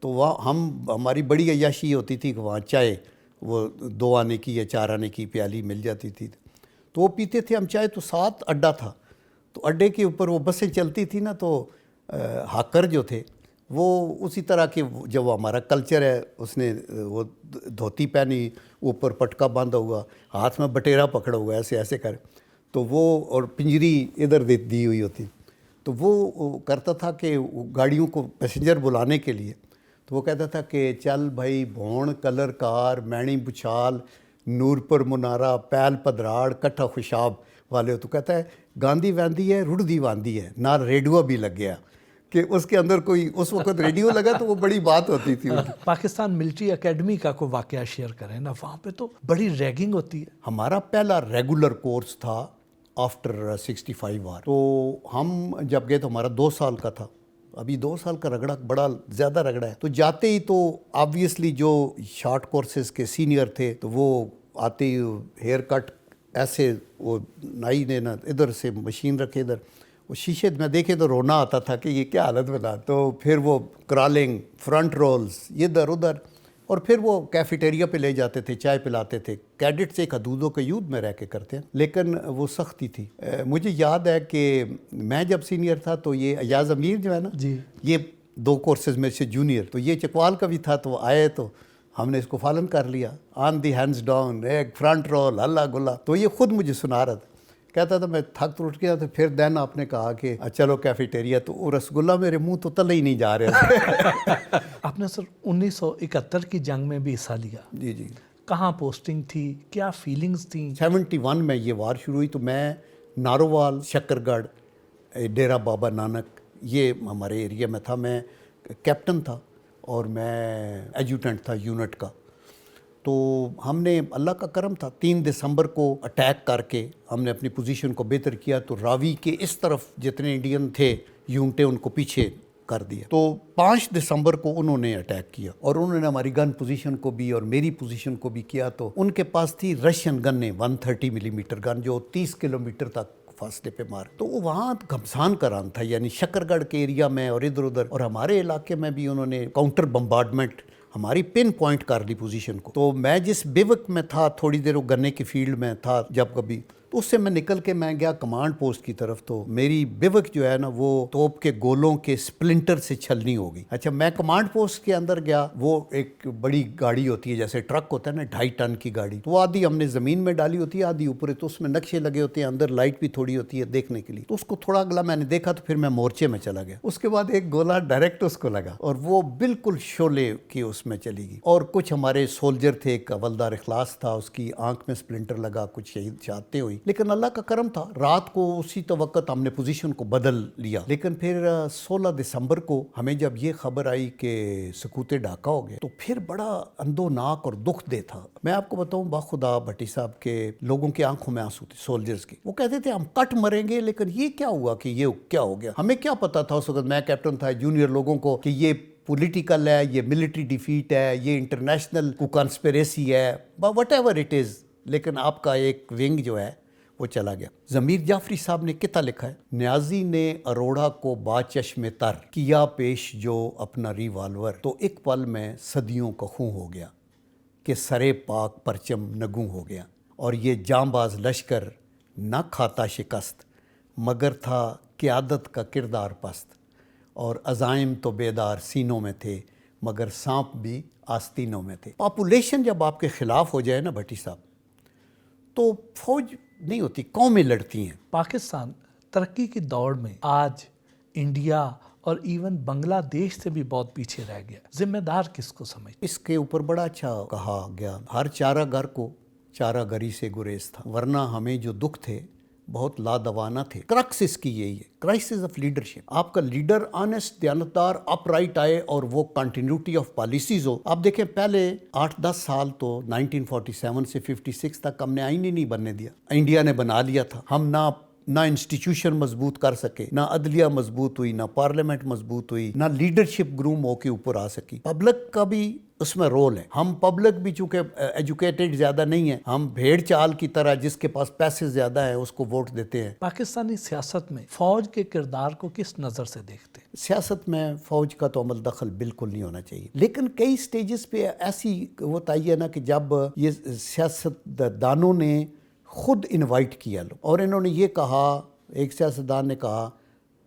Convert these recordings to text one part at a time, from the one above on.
تو وہاں ہماری بڑی عیاشی ہوتی تھی کہ وہاں چائے وہ 2 آنے کی یا 4 آنے کی پیالی مل جاتی تھی، تو وہ پیتے تھے ہم چائے. تو ساتھ اڈا تھا، تو اڈے کے اوپر وہ بسیں چلتی تھی نا، تو ہاکر جو تھے وہ اسی طرح کے، جب وہ ہمارا کلچر ہے، اس نے وہ دھوتی پہنی، اوپر پٹکا باندھا ہوا، ہاتھ میں بٹیرا پکڑا ہوا ایسے ایسے کر، تو وہ اور پنجری ادھر دی ہوئی ہوتی. تو وہ کرتا تھا کہ گاڑیوں کو پیسنجر بلانے کے لیے، تو وہ کہتا تھا کہ چل بھائی بھون کلر کار مینی بچال نور پر منارہ پیل پدراڑ کٹھا خوشاب والے. تو کہتا ہے گاندھی واندھی ہے رڑ دی واندھی ہے نہ ریڈیو بھی لگ گیا، کہ اس کے اندر کوئی اس وقت ریڈیو لگا تو وہ بڑی بات ہوتی تھی. پاکستان ملٹری اکیڈمی کا کوئی واقعہ شیئر کریں نا، وہاں پہ تو بڑی ریگنگ ہوتی ہے. ہمارا پہلا ریگولر کورس تھا آفٹر 65 وار. تو ہم جب گئے تو ہمارا 2 سال کا تھا. ابھی 2 سال کا رگڑا بڑا زیادہ رگڑا ہے. تو جاتے ہی تو آبویسلی جو شارٹ کورسز کے سینئر تھے تو وہ آتے ہی ہیئر کٹ ایسے، وہ نائی نے نا ادھر سے مشین رکھے ادھر، وہ شیشے میں دیکھے تو رونا آتا تھا کہ یہ کیا حالت بنا. تو پھر وہ کرالنگ فرنٹ رولز ادھر ادھر، اور پھر وہ کیفیٹیریا پہ لے جاتے تھے، چائے پلاتے تھے. کیڈٹس ایک حدود و قیود میں رہ کے کرتے ہیں، لیکن وہ سختی تھی. مجھے یاد ہے کہ میں جب سینئر تھا تو یہ ایاز امیر جو ہے نا جی، یہ 2 کورسز میں سے جونیئر، تو یہ چکوال کا بھی تھا. تو آئے تو ہم نے اس کو فالن کر لیا، آن دی ہینڈز ڈاؤن ایک فرنٹ رول اللہ گلا. تو یہ خود مجھے سنا رہا تھا، کہتا تھا میں تھک تو اٹھ گیا. تو پھر دین آپ نے کہا کہ چلو کیفیٹیریا، تو وہ رسگلہ میرے منہ تو تلے ہی نہیں جا رہے. آپ نے سر 1971 کی جنگ میں بھی حصہ لیا. جی جی. کہاں پوسٹنگ تھی، کیا فیلنگز تھیں؟ 71 میں یہ وار شروع ہوئی تو میں نارووال، شکر گڑھ، ڈیرہ بابا نانک، یہ ہمارے ایریا میں تھا. میں کیپٹن تھا اور میں ایجوٹنٹ تھا یونٹ کا. تو ہم نے اللہ کا کرم تھا 3 دسمبر کو اٹیک کر کے ہم نے اپنی پوزیشن کو بہتر کیا. تو راوی کے اس طرف جتنے انڈین تھے یونٹیں ان کو پیچھے کر دیا. تو 5 دسمبر کو انہوں نے اٹیک کیا اور انہوں نے ہماری گن پوزیشن کو بھی اور میری پوزیشن کو بھی کیا. تو ان کے پاس تھی رشین گنیں 130 ملی میٹر گن جو 30 کلومیٹر تک فاصلے پہ مار. تو وہ وہاں گھمسان کران تھا، یعنی شکر گڑھ کے ایریا میں اور ادھر ادھر، اور ہمارے علاقے میں بھی انہوں نے کاؤنٹر بمبارڈمنٹ ہماری پن پوائنٹ کر لی پوزیشن کو. تو میں جس بیوک میں تھا تھوڑی دیر وہ گنے کی فیلڈ میں تھا جب کبھی، تو اس سے میں نکل کے میں گیا کمانڈ پوسٹ کی طرف. تو میری بیوک جو ہے نا وہ توپ کے گولوں کے سپلنٹر سے چھلنی ہو گئی. اچھا میں کمانڈ پوسٹ کے اندر گیا، وہ ایک بڑی گاڑی ہوتی ہے جیسے ٹرک ہوتا ہے نا 2.5 ٹن کی گاڑی، تو آدھی ہم نے زمین میں ڈالی ہوتی ہے آدھی اوپر. تو اس میں نقشے لگے ہوتے ہیں، اندر لائٹ بھی تھوڑی ہوتی ہے دیکھنے کے لیے. تو اس کو تھوڑا اگلا میں نے دیکھا تو پھر میں مورچے میں چلا گیا. اس کے بعد ایک گولا ڈائریکٹ اس کو لگا اور وہ بالکل شعلے کی اس میں چلی گئی. اور کچھ ہمارے سولجر تھے، ایک حوالدار اخلاص تھا، اس کی آنکھ میں سپلنٹر لگا، کچھ شہید شہادتیں ہوئی. لیکن اللہ کا کرم تھا، رات کو اسی وقت ہم نے پوزیشن کو بدل لیا. لیکن پھر 16 دسمبر کو ہمیں جب یہ خبر آئی کہ سکوت ڈھاکہ ہو گئے تو پھر بڑا اندوناک اور دکھ دہ تھا. میں آپ کو بتاؤں باخدا بھٹی صاحب کے لوگوں کی آنکھوں میں آنسو تھے، سولجرز کے. وہ کہتے تھے ہم کٹ مریں گے، لیکن یہ کیا ہوا کہ یہ کیا ہو گیا. ہمیں کیا پتا تھا اس وقت، میں کیپٹن تھا، جونیئر لوگوں کو، کہ یہ پولیٹیکل ہے، یہ ملٹری ڈیفیٹ ہے، یہ انٹرنیشنل کو کنسپریسی ہے، وٹ ایور اٹ از. لیکن آپ کا ایک ونگ جو ہے وہ چلا گیا. ضمیر جعفری صاحب نے کتا لکھا ہے، نیازی نے اروڑا کو با چشم تر کیا پیش جو اپنا ریوالور، تو ایک پل میں صدیوں کا خون ہو گیا کہ سرے پاک پرچم نگوں ہو گیا. اور یہ جانباز لشکر نہ کھاتا شکست مگر تھا قیادت کا کردار پست. اور عزائم تو بیدار سینوں میں تھے مگر سانپ بھی آستینوں میں تھے. پاپولیشن جب آپ کے خلاف ہو جائے نا بھٹی صاحب تو فوج نہیں ہوتی، قومیں لڑتی ہیں. پاکستان ترقی کی دوڑ میں آج انڈیا اور ایون بنگلہ دیش سے بھی بہت پیچھے رہ گیا. ذمہ دار کس کو سمجھ؟ اس کے اوپر بڑا اچھا کہا گیا، ہر چارہ گر کو چارہ گری سے گریز تھا، ورنہ ہمیں جو دکھ تھے بہت لادوانا تھے. کرکس اس کی یہی ہے، کرائسس آف لیڈرشپ. آپ کا لیڈر آنیسٹ، دیانتدار، اپ رائٹ آئے اور وہ کنٹینیوٹی آف پالیسیز ہو. آپ دیکھیں پہلے 8-10 سال تو 1947 سے 56 تک ہم نے آئین ہی نہیں بننے دیا. انڈیا نے بنا لیا تھا. ہم نہ انسٹیٹیوشن مضبوط کر سکے، نہ عدلیہ مضبوط ہوئی، نہ پارلیمنٹ مضبوط ہوئی، نہ لیڈرشپ گروم ہو کے اوپر آ سکی. پبلک کا بھی اس میں رول ہے. ہم پبلک بھی چونکہ ایجوکیٹڈ زیادہ نہیں ہیں, ہم بھیڑ چال کی طرح جس کے پاس پیسے زیادہ ہیں اس کو ووٹ دیتے ہیں. پاکستانی سیاست میں فوج کے کردار کو کس نظر سے دیکھتے ہیں؟ سیاست میں فوج کا تو عمل دخل بالکل نہیں ہونا چاہیے, لیکن کئی سٹیجز پہ ایسی وہ آئی ہے نا کہ جب یہ سیاست دانوں نے خود انوائٹ کیا لو اور انہوں نے یہ کہا, ایک سیاستدان نے کہا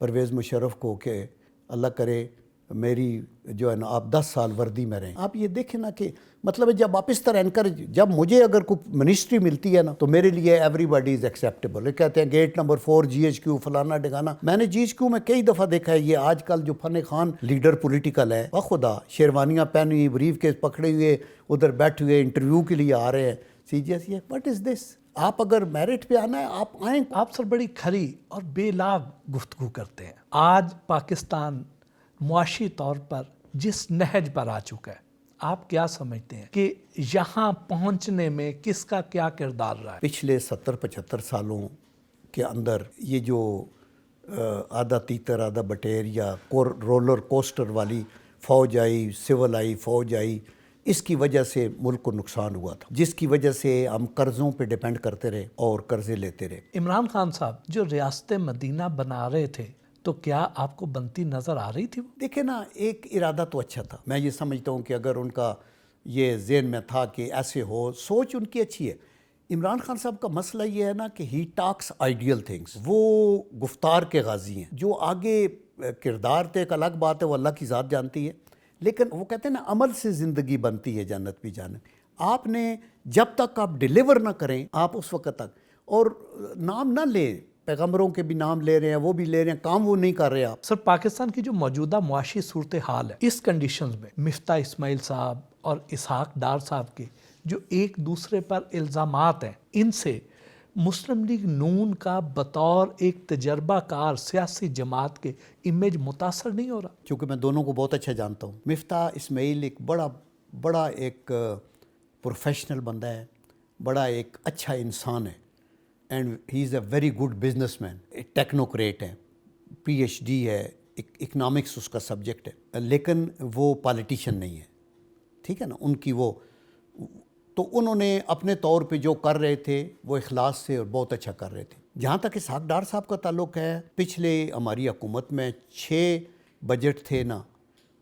پرویز مشرف کو کہ اللہ کرے میری جو ہے نا آپ 10 سال وردی میں رہیں. آپ یہ دیکھیں نا کہ مطلب ہے جب آپ اس طرح انکریج, جب مجھے اگر کوئی منسٹری ملتی ہے نا تو میرے لیے ایوری باڈی از ایکسیپٹیبل. کہتے ہیں گیٹ نمبر 4 GHQ فلانا ڈگانا. میں نے GHQ میں کئی دفعہ دیکھا ہے یہ آج کل جو فن خان لیڈر پولیٹیکل ہے, بخدا شیروانیاں پہنی ہوئی, بریف کیس پکڑے ہوئے ادھر بیٹھے ہوئے انٹرویو کے لیے آ رہے ہیں. CGS وٹ از دس؟ آپ اگر میرٹ پہ آنا ہے آپ آئیں. آپ سر بڑی کھری اور بے لاگ گفتگو کرتے ہیں. آج پاکستان معاشی طور پر جس نہج پر آ چکا ہے, آپ کیا سمجھتے ہیں کہ یہاں پہنچنے میں کس کا کیا کردار رہا ہے؟ پچھلے 70-75 سالوں کے اندر یہ جو آدھا تیتر آدھا بٹیر یا رولر کوسٹر والی فوج آئی, سول آئی, فوج آئی, اس کی وجہ سے ملک کو نقصان ہوا تھا, جس کی وجہ سے ہم قرضوں پہ ڈیپینڈ کرتے رہے اور قرضے لیتے رہے. عمران خان صاحب جو ریاست مدینہ بنا رہے تھے تو کیا آپ کو بنتی نظر آ رہی تھی وہ؟ دیکھیں نا, ایک ارادہ تو اچھا تھا. میں یہ سمجھتا ہوں کہ اگر ان کا یہ ذہن میں تھا کہ ایسے ہو, سوچ ان کی اچھی ہے. عمران خان صاحب کا مسئلہ یہ ہے نا کہ ہی ٹاکس آئیڈیل تھنگس, وہ گفتار کے غازی ہیں. جو آگے کردار تھے ایک الگ بات ہے, وہ اللہ کی ذات جانتی ہے, لیکن وہ کہتے ہیں نا عمل سے زندگی بنتی ہے جنت بھی جانب. آپ نے جب تک آپ ڈیلیور نہ کریں آپ اس وقت تک, اور نام نہ لیں, پیغمبروں کے بھی نام لے رہے ہیں, وہ بھی لے رہے ہیں, کام وہ نہیں کر رہے آپ. سر پاکستان کی جو موجودہ معاشی صورتحال ہے, اس کنڈیشنز میں مفتاح اسماعیل صاحب اور اسحاق ڈار صاحب کے جو ایک دوسرے پر الزامات ہیں, ان سے مسلم لیگ نون کا بطور ایک تجربہ کار سیاسی جماعت کے امیج متاثر نہیں ہو رہا؟ چونکہ میں دونوں کو بہت اچھا جانتا ہوں. مفتاح اسماعیل ایک بڑا ایک پروفیشنل بندہ ہے, بڑا ایک اچھا انسان ہے, and he is a very good business man, technocrat ہے, PhD ہے, اکنامکس اس کا سبجیکٹ ہے, لیکن وہ پالیٹیشین نہیں ہے. ٹھیک ہے نا, ان کی وہ تو انہوں نے اپنے طور پہ جو کر رہے تھے وہ اخلاص سے اور بہت اچھا کر رہے تھے. جہاں تک اسحاق ڈار صاحب کا تعلق ہے, پچھلے ہماری حکومت میں 6 بجٹ تھے نا,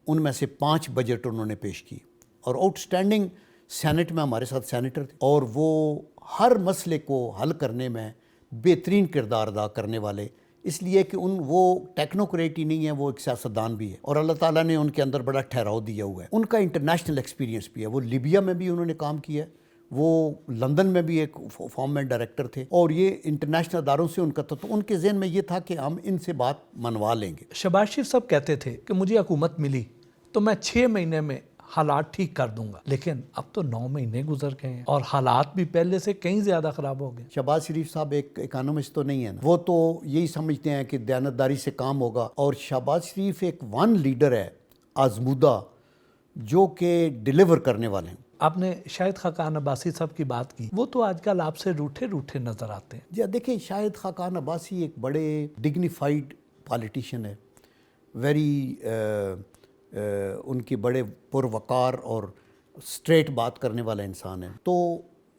ان میں سے 5 بجٹ انہوں نے پیش کی, اور آؤٹ اسٹینڈنگ سینٹ میں ہمارے ساتھ سینیٹر تھے, اور وہ ہر مسئلے کو حل کرنے میں بہترین کردار ادا کرنے والے, اس لیے کہ وہ ٹیکنوکریٹ ہی نہیں ہے, وہ ایک سیاستدان بھی ہے, اور اللہ تعالیٰ نے ان کے اندر بڑا ٹھہراؤ دیا ہوا ہے. ان کا انٹرنیشنل ایکسپیرینس بھی ہے, وہ لیبیا میں بھی انہوں نے کام کیا ہے, وہ لندن میں بھی ایک فارم میں ڈائریکٹر تھے, اور یہ انٹرنیشنل اداروں سے ان کا تو ان کے ذہن میں یہ تھا کہ ہم ان سے بات منوا لیں گے. شہباز شریف صاحب کہتے تھے کہ مجھے حکومت ملی تو میں 6 مہینے میں حالات ٹھیک کر دوں گا, لیکن اب تو 9 مہینے گزر گئے ہیں اور حالات بھی پہلے سے کہیں زیادہ خراب ہو گئے. شہباز شریف صاحب ایک اکانومسٹ تو نہیں ہے نا, وہ تو یہی سمجھتے ہیں کہ دیانتداری سے کام ہوگا, اور شہباز شریف ایک لیڈر ہے آزمودہ جو کہ ڈیلیور کرنے والے ہیں. آپ نے شاہد خاقان عباسی صاحب کی بات کی, وہ تو آج کل آپ سے روٹھے نظر آتے ہیں. جی دیکھیں, شاہد خاقان عباسی ایک بڑے ڈگنیفائڈ پالیٹیشین ہے, ویری ان کی بڑے پروقار اور اسٹریٹ بات کرنے والا انسان ہے. تو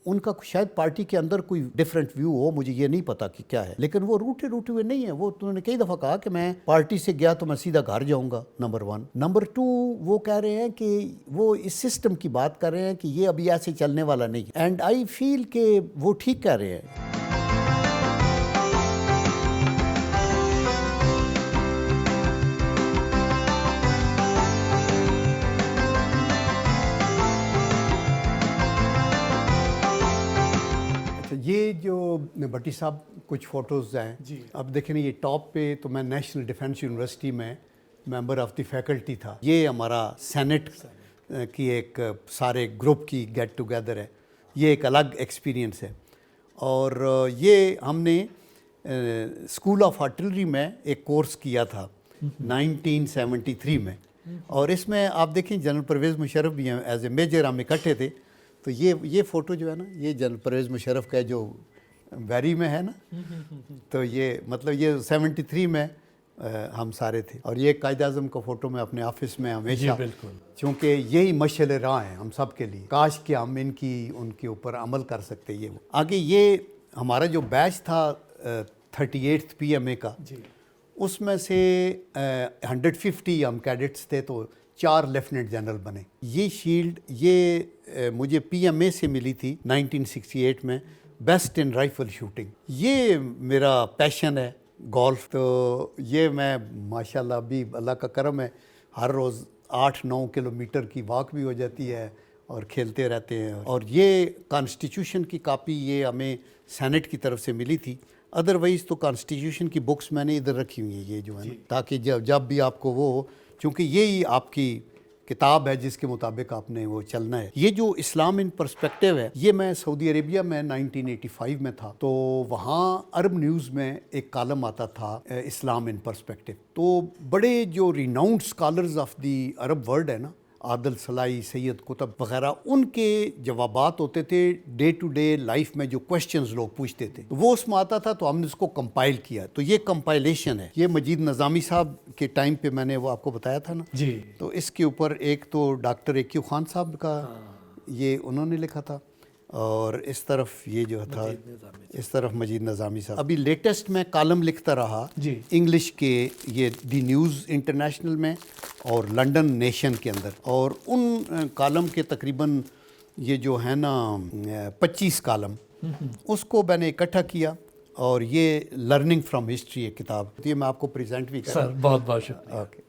ان کا شاید پارٹی کے اندر کوئی ڈیفرنٹ ویو ہو, مجھے یہ نہیں پتا کہ کیا ہے, لیکن وہ روٹے ہوئے نہیں ہیں. وہ انہوں نے کئی دفعہ کہا کہ میں پارٹی سے گیا تو میں سیدھا گھر جاؤں گا, نمبر 1. نمبر 2, وہ کہہ رہے ہیں کہ وہ اس سسٹم کی بات کر رہے ہیں کہ یہ ابھی ایسے چلنے والا نہیں ہے, اینڈ آئی فیل کہ وہ ٹھیک کہہ رہے ہیں. یہ جو بٹی صاحب کچھ فوٹوز ہیں جی, اب دیکھیں یہ ٹاپ پہ تو میں نیشنل ڈیفنس یونیورسٹی میں ممبر آف دی فیکلٹی تھا. یہ ہمارا سینٹ کی ایک سارے گروپ کی گیٹ ٹوگیدر ہے, یہ ایک الگ ایکسپیرینس ہے. اور یہ ہم نے اسکول آف آرٹلری میں ایک کورس کیا تھا 1973 میں, اور اس میں آپ دیکھیں جنرل پرویز مشرف بھی ہیں ایز اے میجر, ہم اکٹھے تھے. تو یہ فوٹو جو ہے نا, یہ جنرل پرویز مشرف کا جو ویری میں ہے نا, تو یہ مطلب یہ 73 میں ہم سارے تھے. اور یہ قائد اعظم کا فوٹو میں اپنے آفس میں ہمیشہ, بالکل, چونکہ یہی مشعل راہ ہیں ہم سب کے لیے, کاش کہ ہم ان کے اوپر عمل کر سکتے. یہ آگے یہ ہمارا جو بیچ تھا 38th PMA کا, اس میں سے 150 ہم کیڈٹس تھے, تو 4 لیفٹیننٹ جنرل بنے. یہ شیلڈ یہ مجھے PMA سے ملی تھی 1968 میں, بیسٹ ان رائفل شوٹنگ. یہ میرا پیشن ہے گولف. تو یہ میں ماشاءاللہ ابھی اللہ کا کرم ہے, ہر روز 8-9 کلومیٹر کی واک بھی ہو جاتی ہے اور کھیلتے رہتے ہیں. اور یہ کانسٹیٹیوشن کی کاپی یہ ہمیں سینٹ کی طرف سے ملی تھی. ادروائز تو کانسٹیٹیوشن کی بکس میں نے ادھر رکھی ہوئی ہیں یہ جو ہے نا, تاکہ جب بھی آپ کو وہ, چونکہ یہی آپ کی کتاب ہے جس کے مطابق آپ نے وہ چلنا ہے. یہ جو اسلام ان پرسپیکٹیو ہے, یہ میں سعودی عربیہ میں 1985 میں تھا, تو وہاں عرب نیوز میں ایک کالم آتا تھا اسلام ان پرسپیکٹیو. تو بڑے جو renowned scholars of the Arab world ہے نا, عادل صلاحی, سید قطب وغیرہ, ان کے جوابات ہوتے تھے ڈے ٹو ڈے لائف میں جو کویسچنز لوگ پوچھتے تھے, وہ اس میں آتا تھا. تو ہم نے اس کو کمپائل کیا. تو یہ کمپائلیشن ہے, یہ مجید نظامی صاحب کے ٹائم پہ میں نے وہ آپ کو بتایا تھا نا, تو اس کے اوپر ایک تو ڈاکٹر ایکیو خان صاحب کا یہ انہوں نے لکھا تھا, اور اس طرف یہ جو تھا اس طرف مجید نظامی صاحب. ابھی لیٹسٹ میں کالم لکھتا رہا انگلش کے, یہ دی نیوز انٹرنیشنل میں اور لنڈن نیشن کے اندر, اور ان کالم کے تقریباً یہ جو ہے نا 25 کالم, اس کو میں نے اکٹھا کیا, اور یہ لرننگ فرام ہسٹری ایک کتاب, یہ میں آپ کو پریزنٹ بھی کر رہا ہوں. بہت بہت شکریہ. اوکے.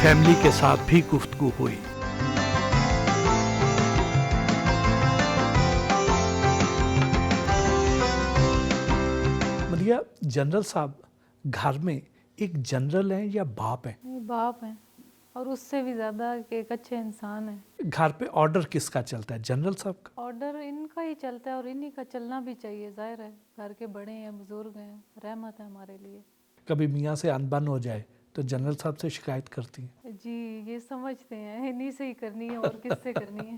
فیملی کے ساتھ بھی گفتگو ہوئی. مدیہ, جنرل صاحب گھر میں ایک جنرل ہیں یا باپ ہیں؟ باپ ہیں, اور اس سے بھی زیادہ کہ ایک اچھے انسان ہیں. گھر پہ آرڈر کس کا چلتا ہے, جنرل صاحب کا؟ آرڈر ان کا ہی چلتا ہے, اور انہی کا چلنا بھی چاہیے, ظاہر ہے گھر کے بڑے ہیں, بزرگ ہیں, رحمت ہے ہمارے لیے. کبھی میاں سے انبن ہو جائے تو جنرل صاحب سے شکایت کرتی ہیں؟ جی, یہ سمجھتے ہیں انہی سے ہی کرنی ہے, اور کس سے کرنی ہے.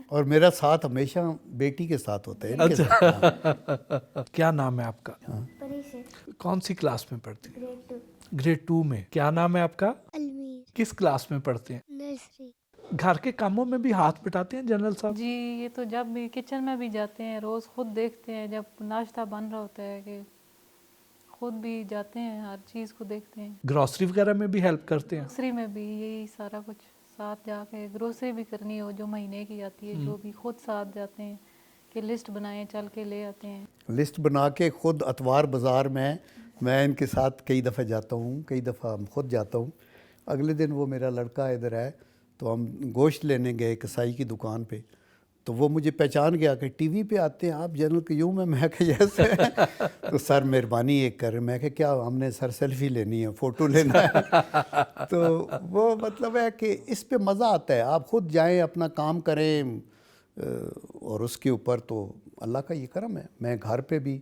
اور میرا ساتھ ہمیشہ بیٹی کے ساتھ ہوتا ہے. اچھا, کیا نام ہے آپ کا؟ پریشر. کون سی کلاس میں پڑھتی ہیں؟ گریڈ 2. گریڈ 2 میں. کیا نام ہے آپ کا؟ المیر. کس کلاس میں پڑھتے ہیں؟ نرسری. گھر کے کاموں میں بھی ہاتھ بٹاتے ہیں جنرل صاحب؟ جی, یہ تو جب بھی کچن میں بھی جاتے ہیں, روز خود دیکھتے ہیں, جب ناشتہ بن رہا ہوتا ہے کہ خود بھی جاتے ہیں, ہر چیز کو دیکھتے ہیں. گروسری وغیرہ میں بھی ہیلپ کرتے ہیں؟ گروسری میں بھی یہی سارا کچھ ساتھ جا کے, گروسری بھی کرنی ہو جو مہینے کی آتی ہے, جو بھی خود ساتھ جاتے ہیں کہ لسٹ بنائیں, چل کے لے آتے ہیں. لسٹ بنا کے خود اتوار بازار میں ان کے ساتھ کئی دفعہ جاتا ہوں, کئی دفعہ خود جاتا ہوں. اگلے دن وہ میرا لڑکا ادھر ہے, تو ہم گوشت لینے گئے کسائی کی دکان پہ, تو وہ مجھے پہچان گیا کہ ٹی وی پہ آتے ہیں آپ جنرل قیوم میں. میں کہ جیسے تو سر مہربانی ایک کر, میں کہ کیا, ہم نے سر سیلفی لینی ہے, فوٹو لینا ہے. تو وہ مطلب ہے کہ اس پہ مزہ آتا ہے, آپ خود جائیں اپنا کام کریں, اور اس کے اوپر تو اللہ کا یہ کرم ہے. میں گھر پہ بھی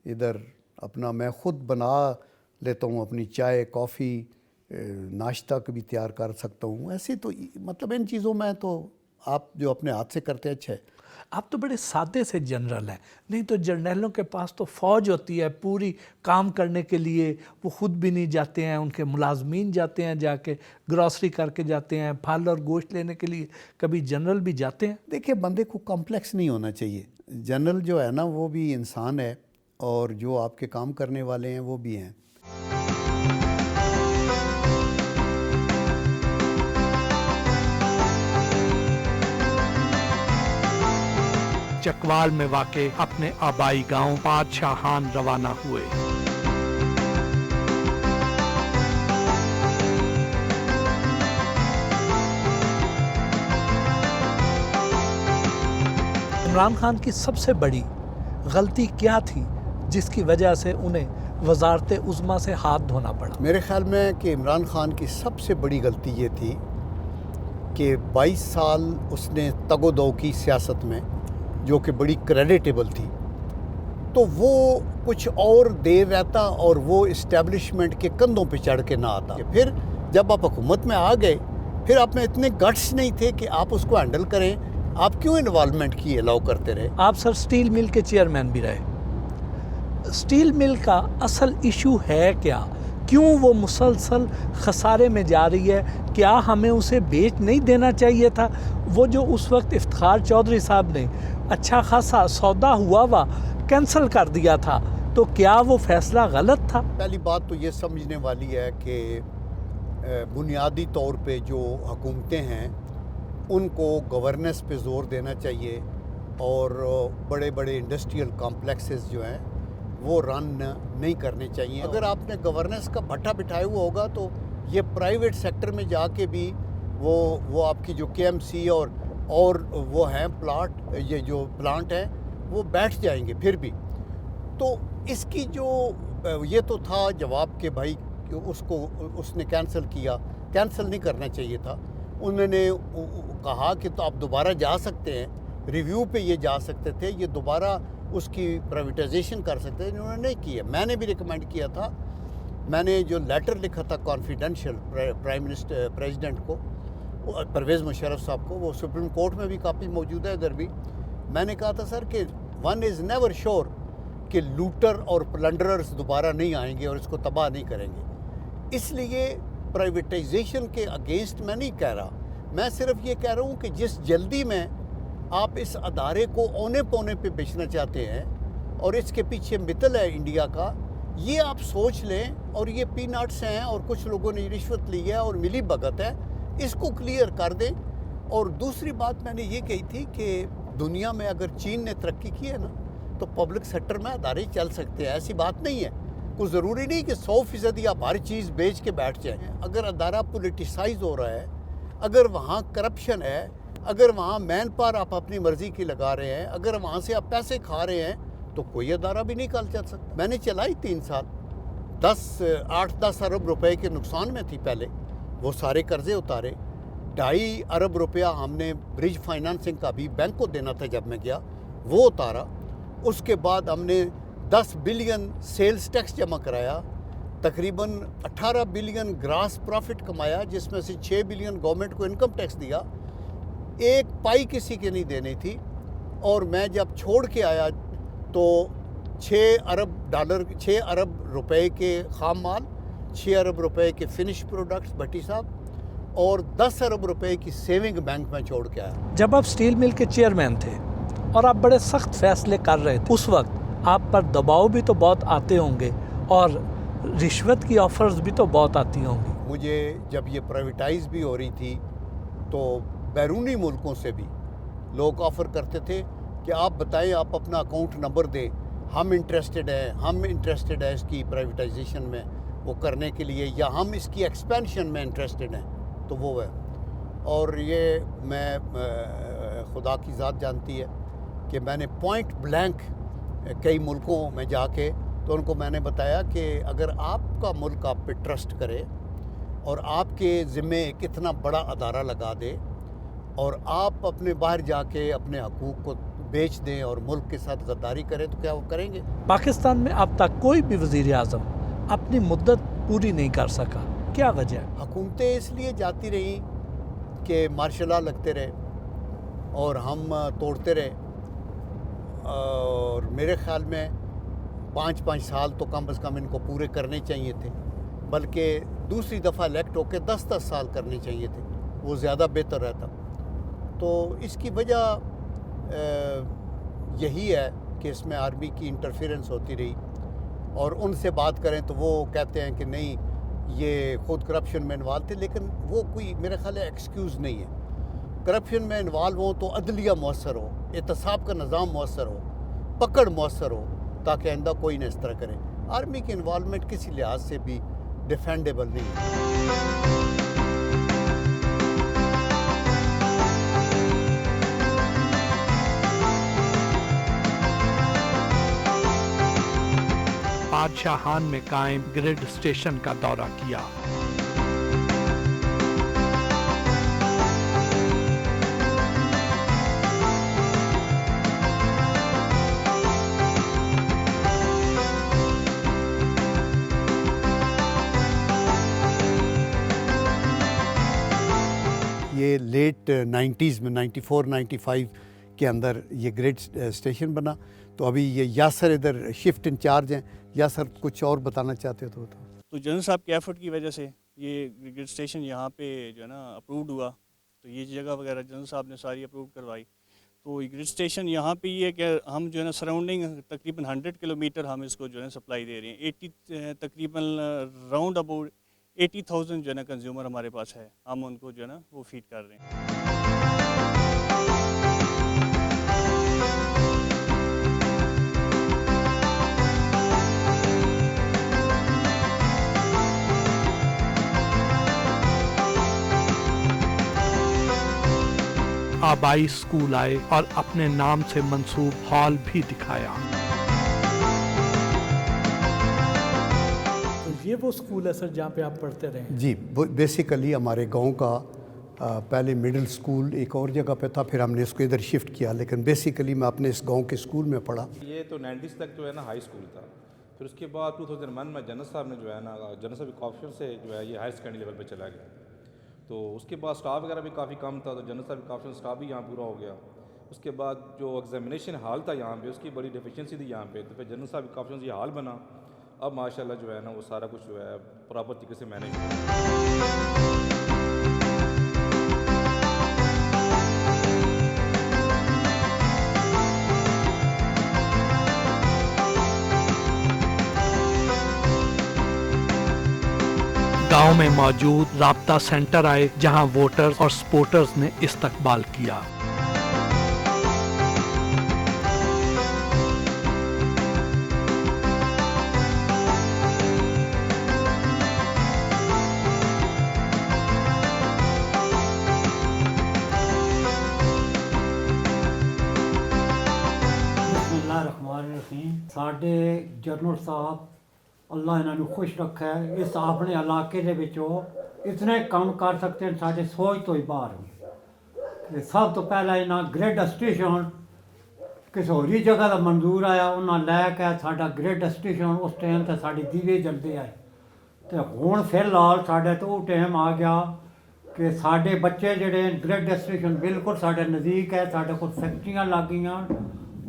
ادھر اپنا میں خود بنا لیتا ہوں, اپنی چائے کافی ناشتہ بھی تیار کر سکتا ہوں. ایسے تو مطلب ان چیزوں میں تو آپ جو اپنے ہاتھ سے کرتے ہیں اچھا ہے. آپ تو بڑے سادے سے جنرل ہیں, نہیں تو جرنیلوں کے پاس تو فوج ہوتی ہے پوری کام کرنے کے لیے, وہ خود بھی نہیں جاتے ہیں, ان کے ملازمین جاتے ہیں, جا کے گروسری کر کے جاتے ہیں, پھل اور گوشت لینے کے لیے. کبھی جنرل بھی جاتے ہیں؟ دیکھیں, بندے کو کمپلیکس نہیں ہونا چاہیے. جنرل جو ہے نا وہ بھی انسان ہے, اور جو آپ کے کام کرنے والے ہیں وہ بھی ہیں. چکوال میں واقع اپنے آبائی گاؤں پادشاہان روانہ ہوئے. عمران خان کی سب سے بڑی غلطی کیا تھی جس کی وجہ سے انہیں وزارت عظمیٰ سے ہاتھ دھونا پڑا؟ میرے خیال میں کہ عمران خان کی سب سے بڑی غلطی یہ تھی کہ 22 سال اس نے تگ و دو کی سیاست میں, جو کہ بڑی کریڈیٹیبل تھی، تو وہ کچھ اور دیر رہتا اور وہ اسٹیبلشمنٹ کے کندھوں پہ چڑھ کے نہ آتا. پھر جب آپ حکومت میں آ گئے پھر آپ میں اتنے گٹس نہیں تھے کہ آپ اس کو ہینڈل کریں. آپ کیوں انوالومنٹ کی الاؤ کرتے رہے؟ آپ سر سٹیل مل کے چیئرمین بھی رہے. سٹیل مل کا اصل ایشو ہے کیا؟ کیوں وہ مسلسل خسارے میں جا رہی ہے؟ کیا ہمیں اسے بیچ نہیں دینا چاہیے تھا؟ وہ جو اس وقت افتخار چودھری صاحب نے اچھا خاصا سودا ہوا کینسل کر دیا تھا، تو کیا وہ فیصلہ غلط تھا؟ پہلی بات تو یہ سمجھنے والی ہے کہ بنیادی طور پہ جو حکومتیں ہیں ان کو گورننس پہ زور دینا چاہیے، اور بڑے بڑے انڈسٹریل کمپلیکسز جو ہیں وہ رن نہیں کرنے چاہیے. اگر آپ نے گورننس کا بھٹا بٹھایا ہوا ہوگا تو یہ پرائیویٹ سیکٹر میں جا کے بھی وہ آپ کی جو کے ایم سی اور وہ ہیں یہ جو پلانٹ ہیں وہ بیٹھ جائیں گے پھر بھی. تو اس کی جو یہ تو تھا جواب کہ بھائی اس نے کینسل نہیں کرنا چاہیے تھا. انہوں نے کہا کہ تو آپ دوبارہ جا سکتے ہیں، ریویو پہ یہ جا سکتے تھے، یہ دوبارہ اس کی پرائیویٹائزیشن کر سکتے ہیں. انہوں نے نہیں کیا. میں نے بھی ریکمینڈ کیا تھا، میں نے جو لیٹر لکھا تھا کانفیڈینشیل پریزیڈنٹ کو، پرویز مشرف صاحب کو، وہ سپریم کورٹ میں بھی کاپی موجود ہے ادھر بھی. میں نے کہا تھا سر کہ ون از نیور شیور کہ لوٹر اور پلنڈررز دوبارہ نہیں آئیں گے اور اس کو تباہ نہیں کریں گے. اس لیے پرائیویٹائزیشن کے اگینسٹ میں نہیں کہہ رہا، میں صرف یہ کہہ رہا ہوں کہ جس جلدی میں آپ اس ادارے کو اونے پونے پہ بیچنا چاہتے ہیں اور اس کے پیچھے مثل ہے انڈیا کا، یہ آپ سوچ لیں. اور یہ پی نٹس ہیں اور کچھ لوگوں نے رشوت لی ہے اور ملی بھگت ہے، اس کو کلیئر کر دیں. اور دوسری بات میں نے یہ کہی تھی کہ دنیا میں اگر چین نے ترقی کی ہے نا تو پبلک سیکٹر میں ادارے چل سکتے ہیں. ایسی بات نہیں ہے، کوئی ضروری نہیں کہ 100% آپ ہر چیز بیچ کے بیٹھ جائیں. اگر ادارہ پولیٹیسائز ہو رہا ہے، اگر وہاں کرپشن ہے، اگر وہاں مین پاور آپ اپنی مرضی کی لگا رہے ہیں، اگر وہاں سے آپ پیسے کھا رہے ہیں تو کوئی ادارہ بھی نہیں کل چل سکتا. میں نے چلائی 3 سال، 8-10 ارب روپے کے نقصان میں تھی. پہلے وہ سارے قرضے اتارے، 2.5 ارب روپیہ ہم نے برج فائنانسنگ کا بھی بینک کو دینا تھا جب میں گیا، وہ اتارا. اس کے بعد ہم نے 10 بلین سیلز ٹیکس جمع کرایا، تقریباً 18 بلین گراس پروفٹ کمایا، جس میں سے 6 بلین گورنمنٹ کو انکم ٹیکس دیا. ایک پائی کسی کے نہیں دینی تھی. اور میں جب چھوڑ کے آیا تو 6 ارب روپے کے خام مال، 6 ارب روپے کے فنش پروڈکٹس بھٹی صاحب، اور 10 ارب روپے کی سیونگ بینک میں چھوڑ کے آیا. جب آپ سٹیل مل کے چیئرمین تھے اور آپ بڑے سخت فیصلے کر رہے تھے، اس وقت آپ پر دباؤ بھی تو بہت آتے ہوں گے اور رشوت کی آفرز بھی تو بہت آتی ہوں گی. مجھے جب یہ پرائیویٹائز بھی ہو رہی تھی تو بیرونی ملکوں سے بھی لوگ آفر کرتے تھے کہ آپ بتائیں، آپ اپنا اکاؤنٹ نمبر دیں، ہم انٹرسٹڈ ہیں اس کی پرائیویٹائزیشن میں وہ کرنے کے لیے، یا ہم اس کی ایکسپینشن میں انٹرسٹڈ ہیں. تو وہ ہے. اور یہ میں خدا کی ذات جانتی ہے کہ میں نے پوائنٹ بلینک کئی ملکوں میں جا کے تو ان کو میں نے بتایا کہ اگر آپ کا ملک آپ پہ ٹرسٹ کرے اور آپ کے ذمے ایک اتنا بڑا ادارہ لگا دے اور آپ اپنے باہر جا کے اپنے حقوق کو بیچ دیں اور ملک کے ساتھ غداری کریں تو کیا وہ کریں گے؟ پاکستان میں اب تک کوئی بھی وزیر اعظم اپنی مدت پوری نہیں کر سکا، کیا وجہ ہے؟ حکومتیں اس لیے جاتی رہیں کہ مارشل لا لگتے رہے اور ہم توڑتے رہے. اور میرے خیال میں 5 سال تو کم از کم ان کو پورے کرنے چاہیے تھے، بلکہ دوسری دفعہ الیکٹ ہو کے 10 سال کرنے چاہیے تھے، وہ زیادہ بہتر رہتا. تو اس کی وجہ یہی ہے کہ اس میں آرمی کی انٹرفیرنس ہوتی رہی. اور ان سے بات کریں تو وہ کہتے ہیں کہ نہیں یہ خود کرپشن میں انوالو تھے، لیکن وہ کوئی میرے خیال ہے ایکسکیوز نہیں ہے. کرپشن میں انوالو ہوں تو عدلیہ مؤثر ہو، احتساب کا نظام مؤثر ہو، پکڑ مؤثر ہو، تاکہ آئندہ کوئی نہ اس طرح کرے. آرمی کی انوالومنٹ کسی لحاظ سے بھی ڈیفینڈیبل نہیں ہے. بادشاہان میں قائم گریڈ اسٹیشن کا دورہ کیا. لیٹ 90s میں 94-95 کے اندر یہ گریڈ اسٹیشن بنا. تو ابھی یہ یاسر ادھر شفٹ انچارج ہیں. یاسر کچھ اور بتانا چاہتے ہو تو جنرل صاحب کے ایفرٹ کی وجہ سے یہ گریڈ اسٹیشن یہاں پہ جو ہے نا اپرووڈ ہوا. تو یہ جگہ وغیرہ جنرل صاحب نے ساری اپروو کروائی. تو گریڈ اسٹیشن یہاں پہ یہ ہے کہ ہم جو ہے نا سراؤنڈنگ تقریباً 100 کلومیٹر ہم اس کو جو ہے نا سپلائی دے رہے ہیں. 80 تقریباً راؤنڈ اباؤٹ 80,000 جو ہے نا کنزیومر ہمارے پاس ہے. ہم ان کو جو ہے نا وہ فیڈ کر رہے ہیں. آبائی اسکول آئے اور اپنے نام سے منسوب ہال بھی دکھایا. یہ وہ اسکول ہے سر جہاں پہ آپ پڑھتے رہے؟ جی بیسیکلی ہمارے گاؤں کا پہلے مڈل اسکول ایک اور جگہ پہ تھا, پھر ہم نے اس کو ادھر شفٹ کیا, لیکن بیسیکلی میں اپنے اس گاؤں کے اسکول میں پڑھا. یہ تو 90s تک جو ہے نا ہائی اسکول تھا. پھر اس کے بعد 2001 میں جنرل صاحب نے جو ہے نا جنرل صاحب کے آپشن سے جو ہے یہ ہائر سیکنڈری لیول پہ چلا گیا. تو اس کے بعد اسٹاف وغیرہ بھی کافی کم تھا, تو جنرل صاحب کا آپشن اسٹاف بھی یہاں پورا ہو گیا. اس کے بعد جو ایگزامینیشن ہال تھا یہاں پہ اس کی بڑی ڈیفیشینسی تھی یہاں پہ, تو پھر جنرل صاحب کا آپشن یہ ہال بنا. اب ماشاءاللہ جو ہے نا وہ سارا کچھ جو ہے پراپر طریقے سے مینیج ہوا. گاؤں میں موجود رابطہ سینٹر آئے جہاں ووٹرز اور سپورٹرز نے استقبال کیا. ਸਾਡੇ ਜਨਰਲ ਸਾਹਿਬ ਅੱਲਾ ਇਹਨਾਂ ਨੂੰ ਖੁਸ਼ ਰੱਖੇ. ਇਸ ਆਪਣੇ ਇਲਾਕੇ ਦੇ ਵਿੱਚੋਂ ਇਤਨੇ ਕੰਮ ਕਰ ਸਕਦੇ ਹਨ ਸਾਡੇ ਸੋਚ ਤੋਂ ਹੀ ਬਾਹਰ ਹਨ. ਸਭ ਤੋਂ ਪਹਿਲਾਂ ਇਹਨਾਂ ਗ੍ਰਿਡ ਸਟੇਸ਼ਨ ਕਿਸੇ ਹੋਰੀ ਜਗ੍ਹਾ ਦਾ ਮਨਜ਼ੂਰ ਆਇਆ, ਉਹਨਾਂ ਲੈ ਕੇ ਸਾਡਾ ਗ੍ਰਿਡ ਸਟੇਸ਼ਨ ਉਸ ਟਾਈਮ ਤੇ ਸਾਡੀ ਦੀਵੇ ਜਲਦੇ ਆਏ. ਤੇ ਹੁਣ ਫਿਲਹਾਲ ਸਾਡੇ ਤੋਂ ਉਹ ਟਾਈਮ ਆ ਗਿਆ ਕਿ ਸਾਡੇ ਬੱਚੇ ਜਿਹੜੇ ਗ੍ਰਿਡ ਸਟੇਸ਼ਨ ਬਿਲਕੁਲ ਸਾਡੇ ਨਜ਼ਦੀਕ ਹੈ. ਸਾਡੇ ਕੋਲ ਫੈਕਟਰੀਆਂ ਲੱਗ ਗਈਆਂ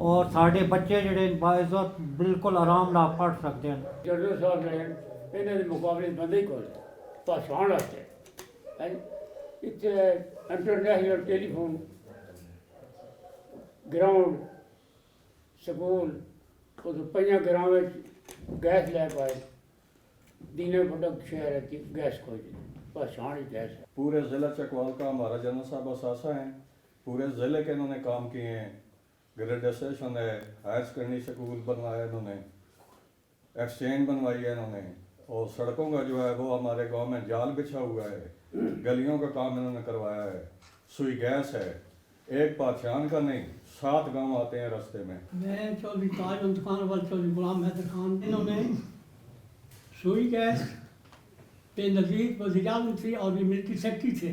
اور ساڑھے بچے جڑے باعزت بالکل آرام نال پڑھ سکتے ہیں. جنرل صاحب نے انہوں نے مقابلے بندے کو پہچان واسطے اتنے انٹرنیشنل ٹیلی فون گراؤنڈ سکول اس پہ گراؤں گیس لے پائے. دینے پروڈکٹ شہر ہے گیس کو پہچان ہی گیس ہے. پورے ضلع چکوال کا ہمارا جنرل صاحب اثاثہ ہیں. پورے ضلع کے انہوں نے کام کیے ہیں. گریڈ اسٹیشن ہے, ہائر سیکنڈری سکول بنوایا انہوں نے, ایکسچینج بنوائی ہے انہوں نے, اور سڑکوں کا جو ہے وہ ہمارے گاؤں میں جال بچھا ہوا ہے. گلیوں کا کام انہوں نے کروایا ہے. سوئی گیس ہے, ایک پادشان کا نہیں 7 گاؤں آتے ہیں راستے میں. میں چودھری تاج خان اول چودھری غلام حیدر خان, انہوں نے سوئی گیس پہ نظیر وزیر اعظم تھے اور یہ ملٹری سیکرٹری تھے,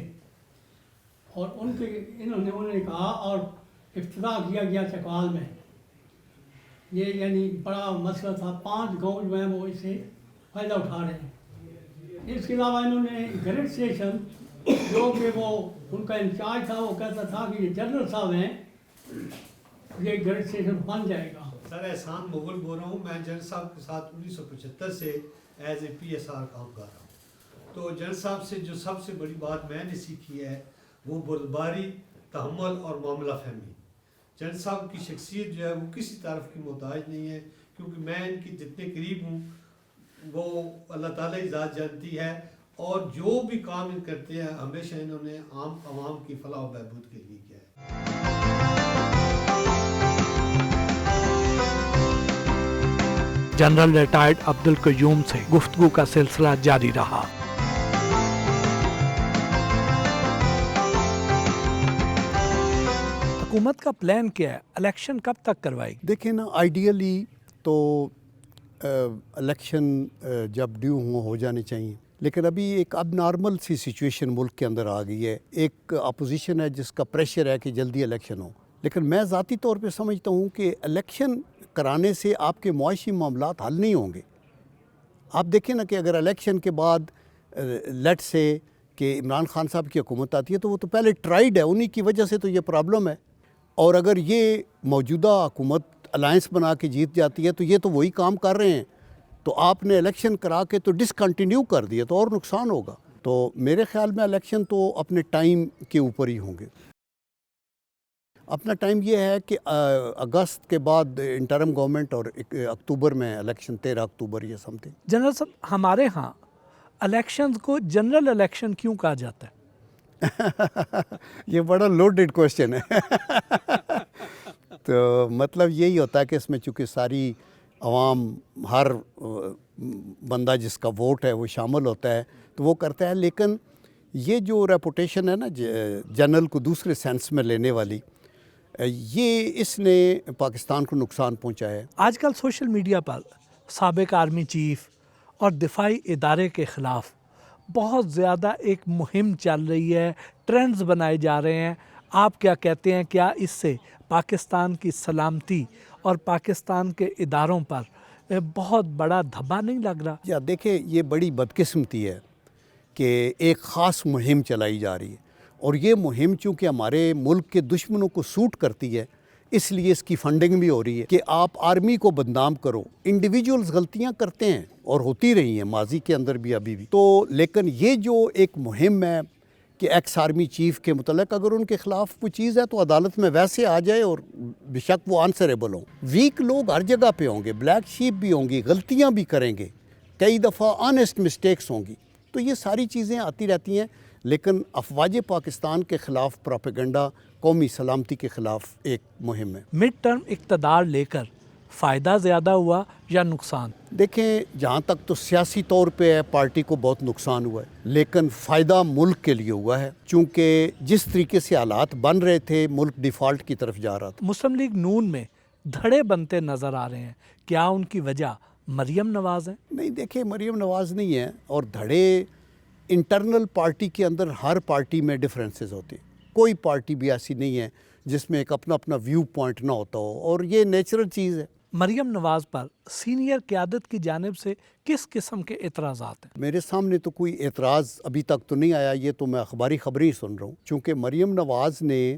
اور ان کے انہوں نے کہا اور افتتاح کیا گیا چکوال میں. یہ یعنی بڑا مسئلہ تھا. 5 گاؤں جو ہیں وہ اس سے فائدہ اٹھا رہے ہیں. اس کے علاوہ انہوں نے گریڈ اسٹیشن جو کہ وہ ان کا انچارج تھا وہ کہتا تھا کہ یہ جنرل صاحب ہیں, یہ گریڈ اسٹیشن بن جائے گا. سر احسان مغل بول رہا ہوں. میں جنرل صاحب کے ساتھ 1975 سے ایز اے PSR کام کر رہا ہوں. تو جنرل صاحب سے جو سب سے بڑی بات میں نے سیکھی ہے وہ بردباری, تحمل اور معاملہ فہمی. جنرل صاحب کی شخصیت جو ہے وہ کسی طرف کی محتاج نہیں ہے, کیونکہ میں ان کی جتنے قریب ہوں وہ اللہ تعالیٰ ہی ذات جانتی ہے, اور جو بھی کام ان کرتے ہیں ہمیشہ انہوں نے عام عوام کی فلاح و بہبود کے لیے کیا ہے. جنرل ریٹائرڈ عبدالقیوم سے گفتگو کا سلسلہ جاری رہا. حکومت کا پلان کیا ہے؟ الیکشن کب تک کروائے گی؟ دیکھیں نا, آئیڈیلی تو الیکشن جب ڈیو ہو جانے چاہیے, لیکن ابھی ایک اب نارمل سی سچویشن ملک کے اندر آ گئی ہے. ایک اپوزیشن ہے جس کا پریشر ہے کہ جلدی الیکشن ہو, لیکن میں ذاتی طور پہ سمجھتا ہوں کہ الیکشن کرانے سے آپ کے معاشی معاملات حل نہیں ہوں گے. آپ دیکھیں نا کہ اگر الیکشن کے بعد لیٹ سے کہ عمران خان صاحب کی حکومت آتی ہے تو وہ تو پہلے ٹرائیڈ ہے, انہی کی وجہ سے تو یہ پرابلم ہے. اور اگر یہ موجودہ حکومت الائنس بنا کے جیت جاتی ہے تو یہ تو وہی کام کر رہے ہیں, تو آپ نے الیکشن کرا کے تو ڈسکنٹینیو کر دیا تو اور نقصان ہوگا. تو میرے خیال میں الیکشن تو اپنے ٹائم کے اوپر ہی ہوں گے. اپنا ٹائم یہ ہے کہ اگست کے بعد انٹرم گورنمنٹ اور اکتوبر میں الیکشن, 13 اکتوبر یہ سم تھنگ. جنرل صاحب ہمارے ہاں الیکشنز کو جنرل الیکشن کیوں کہا جاتا ہے؟ یہ بڑا لوڈڈ کوشچن ہے. تو مطلب یہی ہوتا ہے کہ اس میں چونکہ ساری عوام, ہر بندہ جس کا ووٹ ہے وہ شامل ہوتا ہے تو وہ کرتا ہے. لیکن یہ جو ریپوٹیشن ہے نا جنرل کو دوسرے سینس میں لینے والی, یہ اس نے پاکستان کو نقصان پہنچایا ہے. آج کل سوشل میڈیا پر سابق آرمی چیف اور دفاعی ادارے کے خلاف بہت زیادہ ایک مہم چل رہی ہے, ٹرینڈز بنائے جا رہے ہیں. آپ کیا کہتے ہیں, کیا اس سے پاکستان کی سلامتی اور پاکستان کے اداروں پر بہت بڑا دھبا نہیں لگ رہا؟ یا دیکھیں, یہ بڑی بدقسمتی ہے کہ ایک خاص مہم چلائی جا رہی ہے, اور یہ مہم چونکہ ہمارے ملک کے دشمنوں کو سوٹ کرتی ہے اس لیے اس کی فنڈنگ بھی ہو رہی ہے کہ آپ آرمی کو بدنام کرو. انڈیویجولز غلطیاں کرتے ہیں اور ہوتی رہی ہیں ماضی کے اندر بھی, ابھی بھی. تو لیکن یہ جو ایک مہم ہے کہ ایکس آرمی چیف کے متعلق اگر ان کے خلاف کوئی چیز ہے تو عدالت میں ویسے آ جائے اور بے شک وہ آنسریبل ہوں. ویک لوگ ہر جگہ پہ ہوں گے, بلیک شیپ بھی ہوں گی, غلطیاں بھی کریں گے, کئی دفعہ آنیسٹ مسٹیکس ہوں گی. تو یہ ساری چیزیں آتی رہتی ہیں. لیکن افواج پاکستان کے خلاف پروپیگنڈا قومی سلامتی کے خلاف ایک مہم ہے. مڈ ٹرم اقتدار لے کر فائدہ زیادہ ہوا یا نقصان؟ دیکھیں, جہاں تک تو سیاسی طور پہ ہے پارٹی کو بہت نقصان ہوا ہے, لیکن فائدہ ملک کے لیے ہوا ہے, چونکہ جس طریقے سے حالات بن رہے تھے ملک ڈیفالٹ کی طرف جا رہا تھا. مسلم لیگ نون میں دھڑے بنتے نظر آ رہے ہیں, کیا ان کی وجہ مریم نواز ہیں؟ نہیں, دیکھیں مریم نواز نہیں ہے, اور دھڑے انٹرنل پارٹی کے اندر ہر پارٹی میں ڈفرینسز ہوتے ہیں. کوئی پارٹی بھی ایسی نہیں ہے جس میں ایک اپنا اپنا ویو پوائنٹ نہ ہوتا ہو, اور یہ نیچرل چیز ہے. مریم نواز پر سینئر قیادت کی جانب سے کس قسم کے اعتراضات ہیں؟ میرے سامنے تو کوئی اعتراض ابھی تک تو نہیں آیا, یہ تو میں اخباری خبریں سن رہا ہوں. چونکہ مریم نواز نے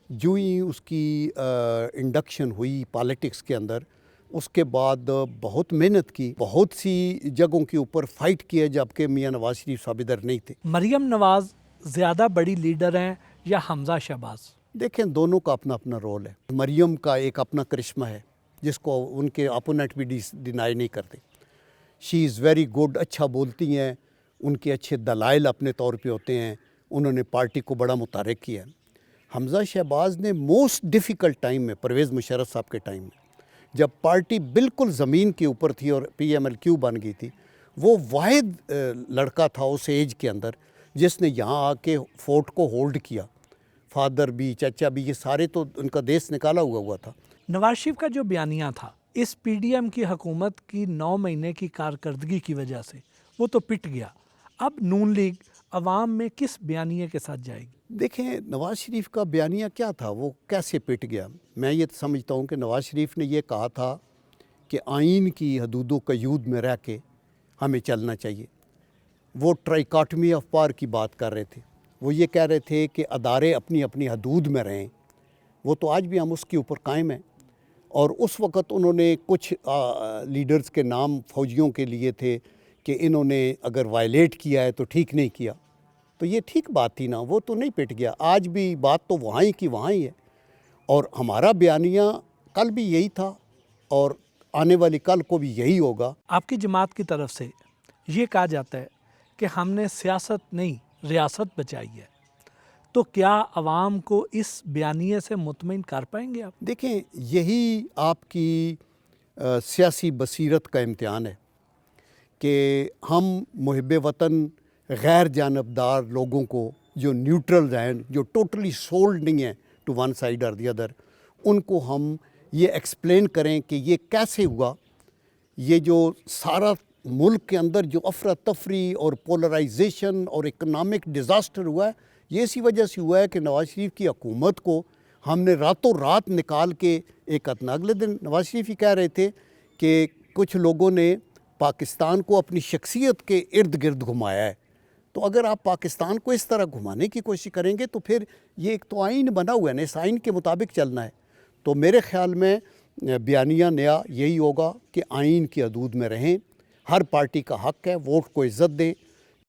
جو ہی اس کی انڈکشن ہوئی پالیٹکس کے اندر, اس کے بعد بہت محنت کی, بہت سی جگہوں کے اوپر فائٹ کیا, جبکہ میاں نواز شریف صاحب ادھر نہیں تھے. مریم نواز زیادہ بڑی لیڈر ہیں یا حمزہ شہباز؟ دیکھیں, دونوں کا اپنا اپنا رول ہے. مریم کا ایک اپنا کرشمہ ہے جس کو ان کے اپوننٹ بھی ڈینائی نہیں کرتے. شی از ویری گڈ, اچھا بولتی ہیں, ان کے اچھے دلائل اپنے طور پہ ہوتے ہیں, انہوں نے پارٹی کو بڑا متحرک کیا ہے. حمزہ شہباز نے موسٹ ڈیفیکلٹ ٹائم میں, پرویز مشرف صاحب کے ٹائم میں, جب پارٹی بالکل زمین کے اوپر تھی اور پی ایم ایل کیو بن گئی تھی, وہ واحد لڑکا تھا اس ایج کے اندر جس نے یہاں آ کے فورٹ کو ہولڈ کیا. فادر بھی, چچا بھی, یہ سارے تو ان کا دیس نکالا ہوا تھا. نواز شریف کا جو بیانیہ تھا اس پی ڈی ایم کی حکومت کی 9 مہینے کی کارکردگی کی وجہ سے وہ تو پٹ گیا. اب نون لیگ عوام میں کس بیانیے کے ساتھ جائے گی؟ دیکھیں, نواز شریف کا بیانیہ کیا تھا, وہ کیسے پٹ گیا؟ میں یہ سمجھتا ہوں کہ نواز شریف نے یہ کہا تھا کہ آئین کی حدود و قیود میں رہ کے ہمیں چلنا چاہیے. وہ ٹرائیکاٹمی آف پاور کی بات کر رہے تھے. وہ یہ کہہ رہے تھے کہ ادارے اپنی اپنی حدود میں رہیں. وہ تو آج بھی ہم اس کے اوپر قائم ہیں. اور اس وقت انہوں نے کچھ لیڈرز کے نام فوجیوں کے لیے تھے کہ انہوں نے اگر وائلیٹ کیا ہے تو ٹھیک نہیں کیا. تو یہ ٹھیک بات تھی نا, وہ تو نہیں پٹ گیا. آج بھی بات تو وہاں ہی کی وہاں ہی ہے, اور ہمارا بیانیہ کل بھی یہی تھا اور آنے والی کل کو بھی یہی ہوگا. آپ کی جماعت کی طرف سے یہ کہا جاتا ہے کہ ہم نے سیاست نہیں ریاست بچائی ہے, تو کیا عوام کو اس بیانیے سے مطمئن کر پائیں گے آپ؟ دیکھیں, یہی آپ کی سیاسی بصیرت کا امتحان ہے کہ ہم محب وطن غیر جانبدار لوگوں کو, جو نیوٹرل ہیں, جو ٹوٹلی سولڈ نہیں ہیں ٹو ون سائڈ اور دی ادر, ان کو ہم یہ ایکسپلین کریں کہ یہ کیسے ہوا. یہ جو سارا ملک کے اندر جو افراتفری اور پولرائزیشن اور اکنامک ڈیزاسٹر ہوا ہے, یہ اسی وجہ سے ہوا ہے کہ نواز شریف کی حکومت کو ہم نے راتوں رات نکال کے ایک اگلے دن نواز شریف ہی کہہ رہے تھے کہ کچھ لوگوں نے پاکستان کو اپنی شخصیت کے ارد گرد گھمایا ہے. تو اگر آپ پاکستان کو اس طرح گھمانے کی کوشش کریں گے تو پھر یہ ایک تو آئین بنا ہوا ہے نا، اس آئین کے مطابق چلنا ہے. تو میرے خیال میں بیانیہ نیا یہی ہوگا کہ آئین کی حدود میں رہیں. ہر پارٹی کا حق ہے، ووٹ کو عزت دیں.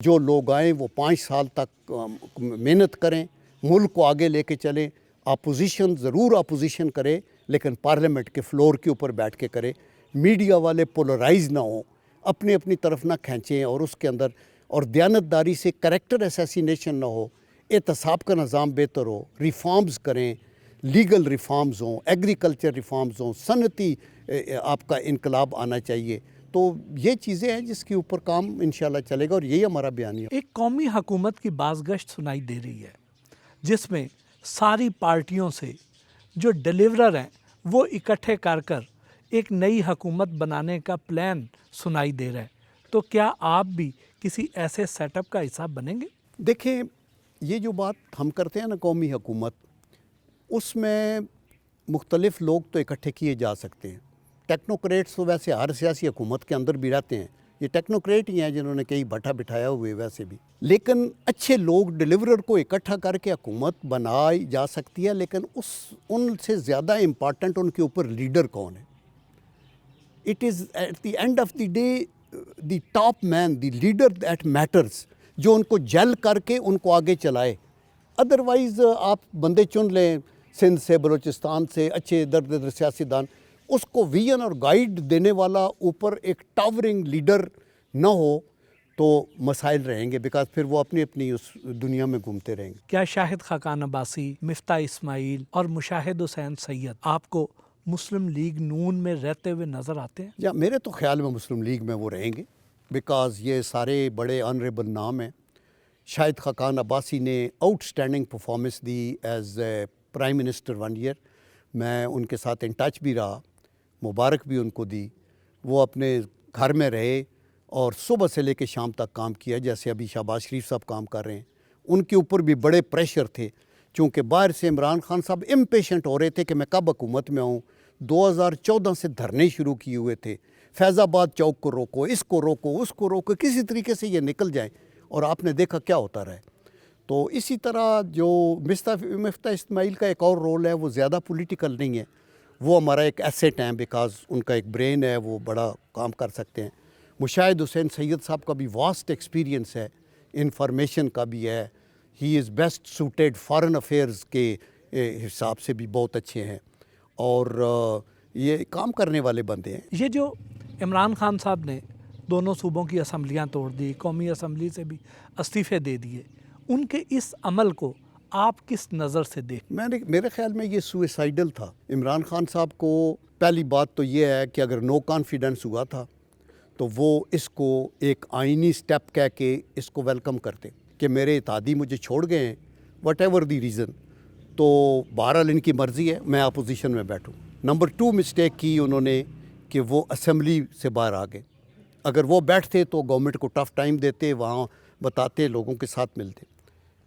جو لوگ آئیں وہ 5 سال تک محنت کریں، ملک کو آگے لے کے چلیں. اپوزیشن ضرور اپوزیشن کرے لیکن پارلیمنٹ کے فلور کے اوپر بیٹھ کے کرے. میڈیا والے پولرائز نہ ہوں، اپنی اپنی طرف نہ کھینچیں، اور اس کے اندر اور دیانتداری سے کریکٹر اسیسینیشن نہ ہو. احتساب کا نظام بہتر ہو، ریفارمز کریں، لیگل ریفارمز ہوں، ایگریکلچر ریفارمز ہوں، صنعتی آپ کا انقلاب آنا چاہیے. تو یہ چیزیں ہیں جس کے اوپر کام انشاءاللہ چلے گا، اور یہی ہمارا بیانیہ. ایک قومی حکومت کی بازگشت سنائی دے رہی ہے جس میں ساری پارٹیوں سے جو ڈیلیورر ہیں وہ اکٹھے کر ایک نئی حکومت بنانے کا پلان سنائی دے رہا ہے. تو کیا آپ بھی کسی ایسے سیٹ اپ کا حصہ بنیں گے؟ دیکھیں، یہ جو بات ہم کرتے ہیں نا قومی حکومت، اس میں مختلف لوگ تو اکٹھے کیے جا سکتے ہیں. ٹیکنوکریٹس تو ویسے ہر سیاسی حکومت کے اندر بھی رہتے ہیں. یہ ٹیکنوکریٹ ہی ہیں جنہوں نے کئی بٹھا بٹھایا ہوئے ویسے بھی. لیکن اچھے لوگ ڈیلیورر کو اکٹھا کر کے حکومت بنائی جا سکتی ہے، لیکن ان سے زیادہ امپارٹنٹ ان کے اوپر لیڈر کون ہے. It is at the end of the day the top man, the leader that matters, جو ان کو جل کر کے ان کو آگے چلائے. ادروائز آپ بندے چن لیں سندھ سے، بلوچستان سے، اچھے ادھر سیاستدان، اس کو ویژن اور گائیڈ دینے والا اوپر ایک ٹاورنگ لیڈر نہ ہو تو مسائل رہیں گے، بیکاز پھر وہ اپنی اپنی اس دنیا میں گھومتے رہیں گے. کیا شاہد خاقان عباسی، مفتاح اسماعیل اور مشاہد حسین سید آپ کو مسلم لیگ نون میں رہتے ہوئے نظر آتے ہیں؟ یا میرے تو خیال میں مسلم لیگ میں وہ رہیں گے، بیکاز یہ سارے بڑے آنریبل نام ہیں. شاہد خاقان عباسی نے آؤٹ اسٹینڈنگ پرفارمنس دی as a prime minister 1 year. میں ان کے ساتھ ان ٹچ بھی رہا، مبارک بھی ان کو دی. وہ اپنے گھر میں رہے اور صبح سے لے کے شام تک کام کیا، جیسے ابھی شہباز شریف صاحب کام کر رہے ہیں. ان کے اوپر بھی بڑے پریشر تھے، چونکہ باہر سے عمران خان صاحب امپیشنٹ ہو رہے تھے کہ میں کب حکومت میں آؤں. 2014 سے دھرنے شروع کیے ہوئے تھے، فیض آباد چوک کو روکو، اس کو روکو، اس کو روکو، کسی طریقے سے یہ نکل جائیں. اور آپ نے دیکھا کیا ہوتا رہا ہے. تو اسی طرح جو مفتاح اسماعیل کا ایک اور رول ہے، وہ زیادہ پولیٹیکل نہیں ہے، وہ ہمارا ایک ایسیٹ ہے، بیکاز ان کا ایک برین ہے، وہ بڑا کام کر سکتے ہیں. مشاہد حسین سید صاحب کا بھی واسٹ ایکسپیرینس ہے، انفارمیشن کا بھی ہے. He is best suited foreign affairs کے حساب سے بھی بہت اچھے ہیں، اور یہ کام کرنے والے بندے ہیں. یہ جو عمران خان صاحب نے دونوں صوبوں کی اسمبلیاں توڑ دی، قومی اسمبلی سے بھی استعفے دے دیے، ان کے اس عمل کو آپ کس نظر سے دیکھ؟ میرے خیال میں یہ سوئسائڈل تھا. عمران خان صاحب کو پہلی بات تو یہ ہے کہ اگر نو کانفیڈنس ہوا تھا تو وہ اس کو ایک آئینی سٹیپ کہہ کے اس کو ویلکم کرتے کہ میرے اتحادی مجھے چھوڑ گئے ہیں، وٹ ایور دی ریزن، تو بہرحال ان کی مرضی ہے، میں اپوزیشن میں بیٹھوں. نمبر 2 مسٹیک کی انہوں نے کہ وہ اسمبلی سے باہر آ گئے. اگر وہ بیٹھتے تو گورنمنٹ کو ٹف ٹائم دیتے، وہاں بتاتے، لوگوں کے ساتھ ملتے.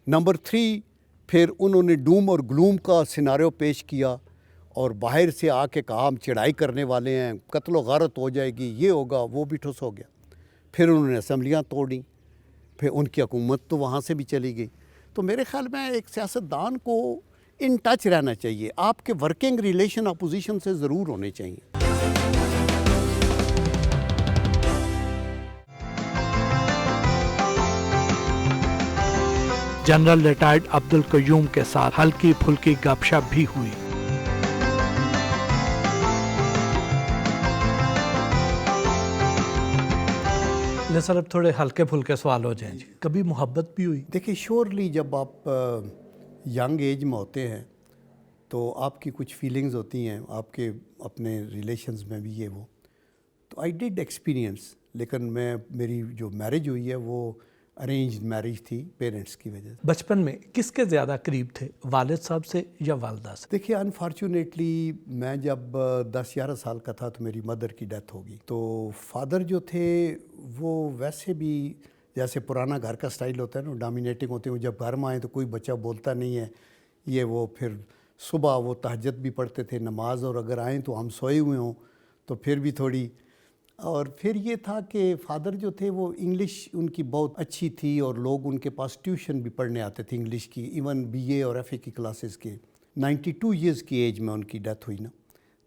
نمبر 3 پھر انہوں نے ڈوم اور گلوم کا سیناریو پیش کیا اور باہر سے آ کے کہا ہم چڑھائی کرنے والے ہیں، قتل و غارت ہو جائے گی، یہ ہوگا، وہ بھی ٹھس ہو گیا. پھر انہوں نے اسمبلیاں توڑیں، پھر ان کی حکومت تو وہاں سے بھی چلی گئی. تو میرے خیال میں ایک سیاستدان کو ان ٹچ رہنا چاہیے، آپ کے ورکنگ ریلیشن اپوزیشن سے ضرور ہونے چاہیے. جنرل ریٹائرڈ عبد القیوم کے ساتھ ہلکی پھلکی گپ شپ بھی ہوئی. سر اب تھوڑے ہلکے پھلکے سوال ہو جائیں. کبھی محبت بھی ہوئی؟ دیکھیے، شیورلی جب آپ ینگ ایج میں ہوتے ہیں تو آپ کی کچھ فیلنگز ہوتی ہیں، آپ کے اپنے ریلیشنز میں بھی یہ وہ. تو آئی ڈیڈ ایکسپیرینس، لیکن میری جو میرج ہوئی ہے وہ ارینجڈ میرج تھی پیرنٹس کی وجہ سے. بچپن میں کس کے زیادہ قریب تھے، والد صاحب سے یا والدہ سے؟ دیکھیے، انفارچونیٹلی میں جب 10-11 سال کا تھا تو میری مدر کی ڈیتھ ہو گئی. تو فادر جو تھے وہ ویسے بھی جیسے پرانا گھر کا سٹائل ہوتا ہے نا، ڈومینیٹنگ ہوتے ہیں. جب گھر میں آئیں تو کوئی بچہ بولتا نہیں ہے، یہ وہ. پھر صبح وہ تہجد بھی پڑھتے تھے، نماز، اور اگر آئیں تو ہم سوئے ہوئے ہوں تو پھر بھی تھوڑی اور پھر یہ تھا کہ فادر جو تھے وہ انگلش ان کی بہت اچھی تھی اور لوگ ان کے پاس ٹیوشن بھی پڑھنے آتے تھے انگلش کی، ایون بی اے اور ایف اے کی کلاسز کے. 92 ایئرز کی ایج میں ان کی ڈیتھ ہوئی نا.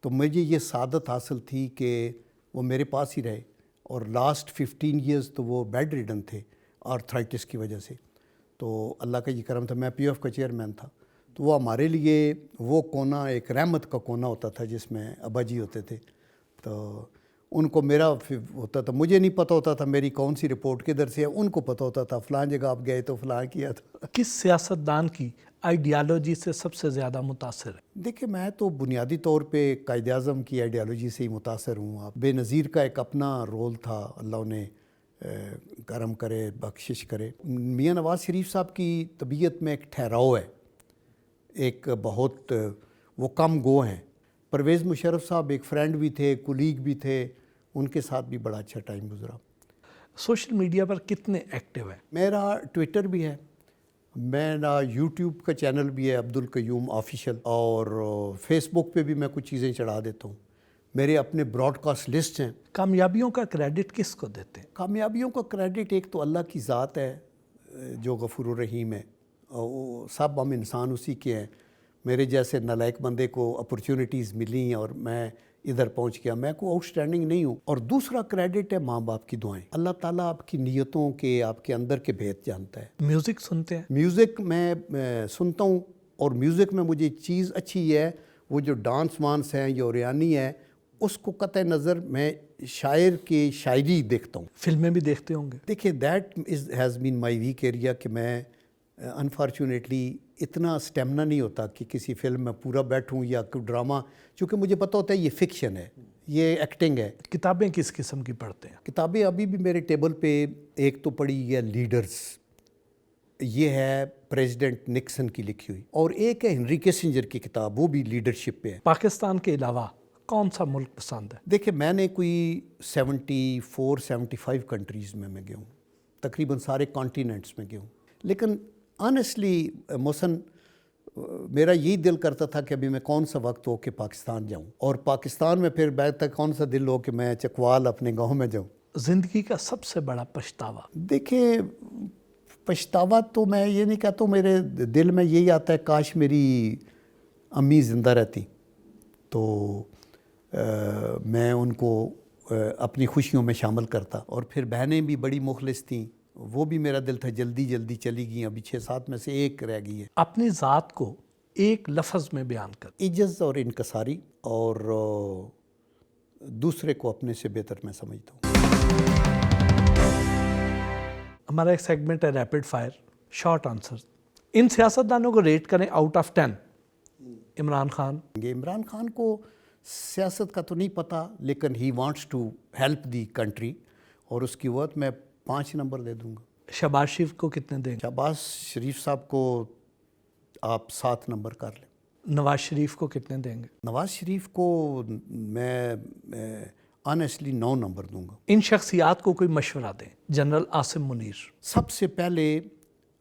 تو مجھے یہ سعادت حاصل تھی کہ وہ میرے پاس ہی رہے، اور لاسٹ 15 ایئرز تو وہ بیڈ ریڈن تھے آرتھرائٹس کی وجہ سے. تو اللہ کا یہ کرم تھا، میں پی ایف کا چیئرمین تھا، تو وہ ہمارے لیے وہ کونا ایک رحمت کا کونا ہوتا تھا جس میں ابا جی ہوتے تھے. تو ان کو میرا ہوتا تھا، مجھے نہیں پتہ ہوتا تھا میری کون سی رپورٹ کدھر سے ہے، ان کو پتہ ہوتا تھا فلاں جگہ آپ گئے تو فلاں کیا تھا. کس سیاستدان کی آئیڈیالوجی سے سب سے زیادہ متاثر ہے؟ دیکھیں میں تو بنیادی طور پہ قائد اعظم کی آئیڈیالوجی سے ہی متاثر ہوں. آپ بے نظیر کا ایک اپنا رول تھا، اللہ انہیں کرم کرے، بخشش کرے. میاں نواز شریف صاحب کی طبیعت میں ایک ٹھہراؤ ہے، ایک بہت وہ کم گو ہیں. پرویز مشرف صاحب ایک فرینڈ بھی تھے، کولیگ بھی تھے، ان کے ساتھ بھی بڑا اچھا ٹائم گزرا. سوشل میڈیا پر کتنے ایکٹیو ہیں؟ میرا ٹویٹر بھی ہے، میرا یوٹیوب کا چینل بھی ہے عبدالقیوم آفیشیل، اور فیس بک پہ بھی میں کچھ چیزیں چڑھا دیتا ہوں. میرے اپنے براڈ کاسٹ لسٹ ہیں. کامیابیوں کا کریڈٹ کس کو دیتے ہیں؟ کامیابیوں کا کریڈٹ ایک تو اللہ کی ذات ہے جو غفور الرحیم ہے، اور سب ہم انسان اسی کے ہیں. میرے جیسے نالائق بندے کو اپرچونٹیز ملی اور میں ادھر پہنچ گیا، میں کوئی آؤٹ اسٹینڈنگ نہیں ہوں. اور دوسرا کریڈٹ ہے ماں باپ کی دعائیں. اللہ تعالیٰ آپ کی نیتوں کے، آپ کے اندر کے بھید جانتا ہے. میوزک سنتے ہیں؟ میوزک میں سنتا ہوں، اور میوزک میں مجھے چیز اچھی ہے وہ جو ڈانس وانس ہیں یا اوریانی ہے اس کو قطع نظر میں شاعر کی شاعری دیکھتا ہوں. فلمیں بھی دیکھتے ہوں گے؟ دیکھیں that has been my weak area کہ میں انفارچونیٹلی اتنا اسٹیمنا نہیں ہوتا کہ کسی فلم میں پورا بیٹھوں یا کوئی ڈرامہ، چونکہ مجھے پتہ ہوتا ہے یہ فکشن ہے، یہ ایکٹنگ ہے. کتابیں کس قسم کی پڑھتے ہیں؟ کتابیں ابھی بھی میرے ٹیبل پہ ایک تو پڑھی ہے لیڈرز، یہ ہے پریزیڈنٹ نکسن کی لکھی ہوئی، اور ایک ہے ہنری کیسنجر کی کتاب، وہ بھی لیڈرشپ پہ ہے. پاکستان کے علاوہ کون سا ملک پسند ہے؟ دیکھیں میں نے کوئی 74-75 کنٹریز میں گیا ہوں، تقریباً سارے کانٹیننٹس میں گیا ہوں. لیکن آنیسٹلی محسن میرا یہی دل کرتا تھا کہ ابھی میں کون سا وقت ہو کہ پاکستان جاؤں، اور پاکستان میں پھر بعد تک کون سا دل ہو کہ میں چکوال اپنے گاؤں میں جاؤں. زندگی کا سب سے بڑا پچھتاوا؟ دیکھیں پچھتاوا تو میں یہ نہیں کہتا ہوں، میرے دل میں یہی آتا ہے کاش میری امی زندہ رہتی تو میں ان کو اپنی خوشیوں میں شامل کرتا. اور پھر بہنیں بھی بڑی مخلص تھیں، وہ بھی میرا دل تھا جلدی جلدی چلی گئیں، ابھی 6-7 میں سے ایک رہ گئی ہے. اپنی ذات کو ایک لفظ میں بیان کر؟ عجز اور انکساری، اور دوسرے کو اپنے سے بہتر میں سمجھتا ہوں. ہمارا ایک سیگمنٹ ہے ریپڈ فائر شارٹ آنسر. ان سیاستدانوں کو ریٹ کریں آؤٹ آف 10. عمران خان. عمران خان کو سیاست کا تو نہیں پتہ، لیکن he wants to help the country, اور اس کی وقت میں 5 نمبر دے دوں گا. شہباز شریف کو کتنے دیں گے؟ شہباز شریف صاحب کو آپ 7 نمبر کر لیں. نواز شریف کو کتنے دیں گے؟ نواز شریف کو میں آنیسٹلی 9 نمبر دوں گا. ان شخصیات کو کوئی مشورہ دیں. جنرل عاصم منیر. سب سے پہلے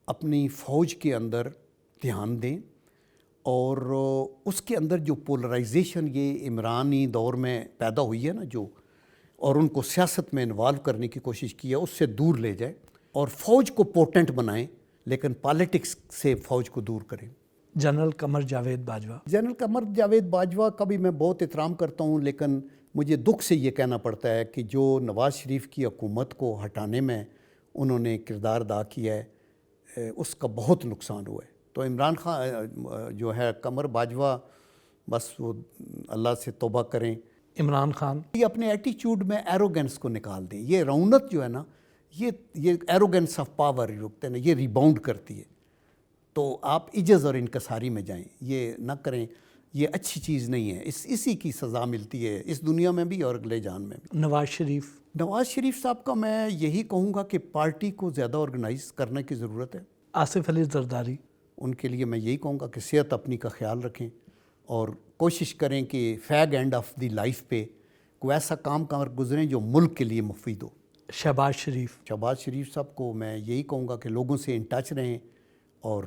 اپنی فوج کے اندر دھیان دیں، اور اس کے اندر جو پولرائزیشن یہ عمرانی دور میں پیدا ہوئی ہے نا جو، اور ان کو سیاست میں انوالو کرنے کی کوشش کی ہے، اس سے دور لے جائیں، اور فوج کو پوٹنٹ بنائیں لیکن پالیٹکس سے فوج کو دور کریں. جنرل قمر جاوید باجوہ. جنرل قمر جاوید باجوہ کا بھی میں بہت احترام کرتا ہوں، لیکن مجھے دکھ سے یہ کہنا پڑتا ہے کہ جو نواز شریف کی حکومت کو ہٹانے میں انہوں نے کردار ادا کیا ہے اس کا بہت نقصان ہوا ہے. تو عمران خان جو ہے قمر باجوہ، بس وہ اللہ سے توبہ کریں. عمران خان. یہ اپنے ایٹیچیوڈ میں ایروگنس کو نکال دیں. یہ رونت جو ہے نا، یہ ایروگنس آف پاور رکتے ہیں نا، یہ ریباؤنڈ کرتی ہے. تو آپ عجز اور انکساری میں جائیں، یہ نہ کریں، یہ اچھی چیز نہیں ہے. اسی کی سزا ملتی ہے اس دنیا میں بھی اور اگلے جان میں بھی. نواز شریف. نواز شریف صاحب کا میں یہی کہوں گا کہ پارٹی کو زیادہ آرگنائز کرنے کی ضرورت ہے. آصف علی زرداری. ان کے لیے میں یہی کہوں گا کہ صحت اپنی کا خیال رکھیں، اور کوشش کریں کہ فیگ اینڈ آف دی لائف پہ کوئی ایسا کام کر گزریں جو ملک کے لیے مفید ہو. شہباز شریف. شہباز شریف صاحب کو میں یہی کہوں گا کہ لوگوں سے ان ٹچ رہیں، اور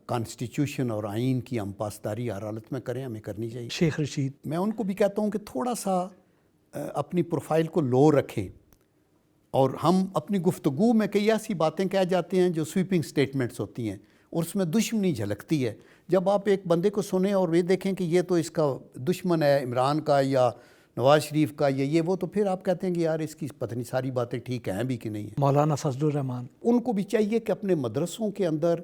کانسٹیٹیوشن اور آئین کی ہم پاسداری ہر حالت میں کریں، ہمیں کرنی چاہیے. شیخ رشید. میں ان کو بھی کہتا ہوں کہ تھوڑا سا اپنی پروفائل کو لو رکھیں، اور ہم اپنی گفتگو میں کئی ایسی باتیں کہہ جاتے ہیں جو سویپنگ سٹیٹمنٹس ہوتی ہیں اور اس میں دشمنی جھلکتی ہے. جب آپ ایک بندے کو سنیں اور یہ دیکھیں کہ یہ تو اس کا دشمن ہے عمران کا یا نواز شریف کا یا یہ وہ، تو پھر آپ کہتے ہیں کہ یار اس کی پتہ نہیں ساری باتیں ٹھیک ہیں بھی کہ نہیں ہیں. مولانا فضل الرحمان ان کو بھی چاہیے کہ اپنے مدرسوں کے اندر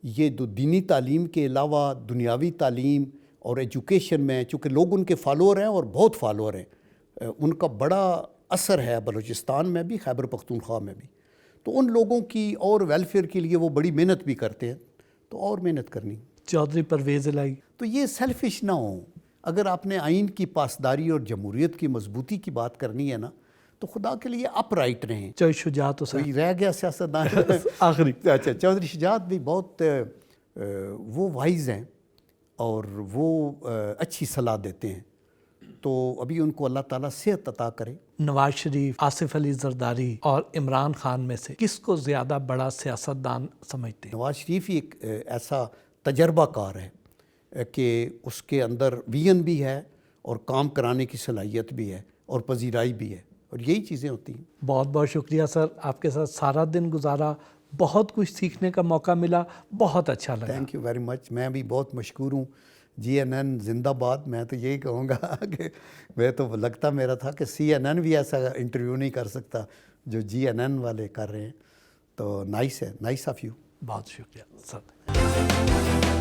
یہ دینی تعلیم کے علاوہ دنیاوی تعلیم اور ایجوکیشن میں، چونکہ لوگ ان کے فالوور ہیں اور بہت فالوور ہیں، ان کا بڑا اثر ہے بلوچستان میں بھی، خیبر پختونخوا میں بھی، تو ان لوگوں کی اور ویلفیئر کے لیے وہ بڑی محنت بھی کرتے ہیں، تو اور محنت کرنی. چودھری پرویز الہی تو یہ سیلفش نہ ہوں. اگر آپ نے آئین کی پاسداری اور جمہوریت کی مضبوطی کی بات کرنی ہے نا، تو خدا کے لیے اپ رائٹ رہیں. چودھری شجاعت حسین کوئی رہ گیا سیاستدان آخری اچھا، چودھری شجاعت بھی بہت وہ وائز ہیں اور وہ اچھی صلاح دیتے ہیں، تو ابھی ان کو اللہ تعالیٰ صحت عطا کرے. نواز شریف، آصف علی زرداری اور عمران خان میں سے کس کو زیادہ بڑا سیاستدان سمجھتے ہیں؟ نواز شریف ہی ایک ایسا تجربہ کار ہے کہ اس کے اندر ویژن بھی ہے اور کام کرانے کی صلاحیت بھی ہے اور پذیرائی بھی ہے، اور یہی چیزیں ہوتی ہیں. بہت بہت شکریہ سر، آپ کے ساتھ سارا دن گزارا، بہت کچھ سیکھنے کا موقع ملا، بہت اچھا لگا. Thank you very much. میں بھی بہت مشکور ہوں. GNN زندہ باد. میں تو یہی کہوں گا کہ میں تو لگتا میرا تھا کہ CNN بھی ایسا انٹرویو نہیں کر سکتا جو GNN والے کر رہے ہیں. تو نائس ہے، نائس آف یو. بہت شکریہ سر.